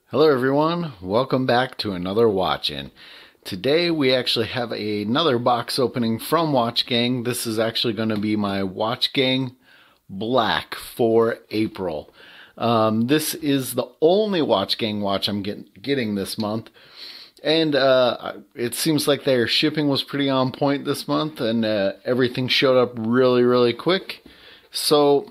Hello everyone, welcome back to another Watchin. Today we actually have another box opening from Watchgang. This is actually going to be my Watchgang Black for April. This is the only Watchgang watch I'm getting this month. And it seems like their shipping was pretty on point this month, and everything showed up really quick. So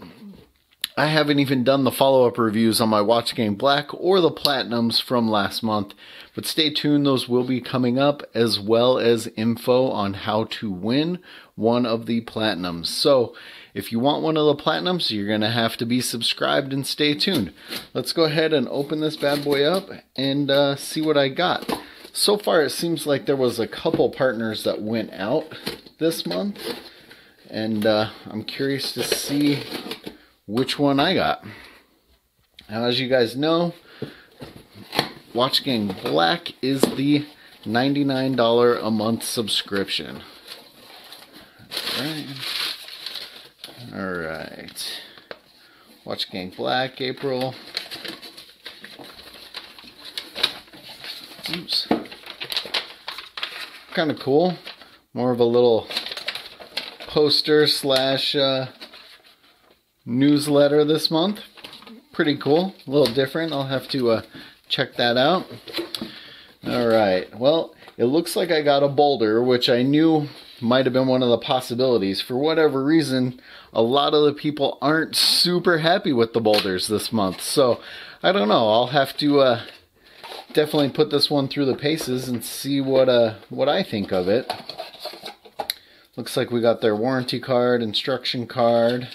I haven't even done the follow-up reviews on my Watchgang Black or the Platinums from last month, but stay tuned, those will be coming up, as well as info on how to win one of the Platinums. So if you want one of the Platinums, you're going to have to be subscribed and stay tuned. Let's go ahead and open this bad boy up and see what I got. So far it seems like there was a couple partners that went out this month, and I'm curious to see which one I got. Now, as you guys know, Watchgang Black is the $99 a month subscription. Alright. Watchgang Black, April. Oops. Kind of cool. More of a little poster slash newsletter this month. Pretty cool. A little different. I'll have to check that out. Alright. Well, it looks like I got a Boldr, which I knew might have been one of the possibilities. For whatever reason, a lot of the people aren't super happy with the Boldrs this month. So, I don't know. I'll have to definitely put this one through the paces and see what I think of it. Looks like we got their warranty card, instruction card.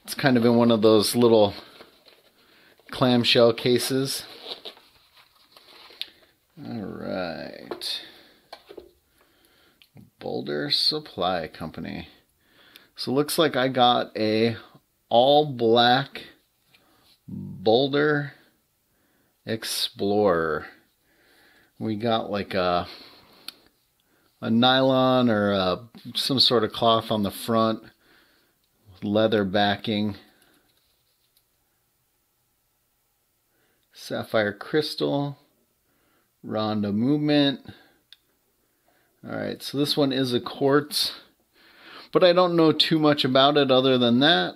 It's kind of in one of those little clamshell cases. Alright. Boldr Supply Company. So it looks like I got a all black Boldr Explorer. We got like a nylon or some sort of cloth on the front. Leather backing, sapphire crystal, Ronda movement. Alright, so this one is a quartz, but I don't know too much about it other than that.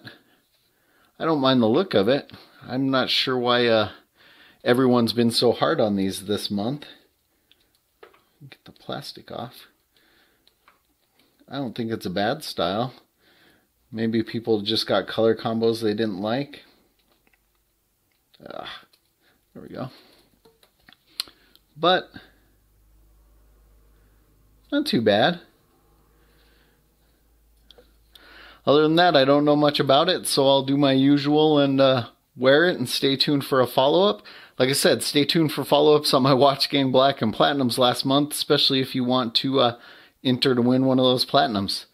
I don't mind the look of it. I'm not sure why everyone's been so hard on these this month. Get the plastic off. I don't think it's a bad style. Maybe people just got color combos they didn't like. There we go. But not too bad. Other than that, I don't know much about it, so I'll do my usual and wear it and stay tuned for a follow-up. Like I said, stay tuned for follow-ups on my Watchgang Black and Platinums last month, especially if you want to enter to win one of those Platinums.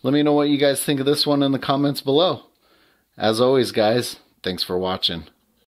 Let me know what you guys think of this one in the comments below. As always, guys, thanks for watching.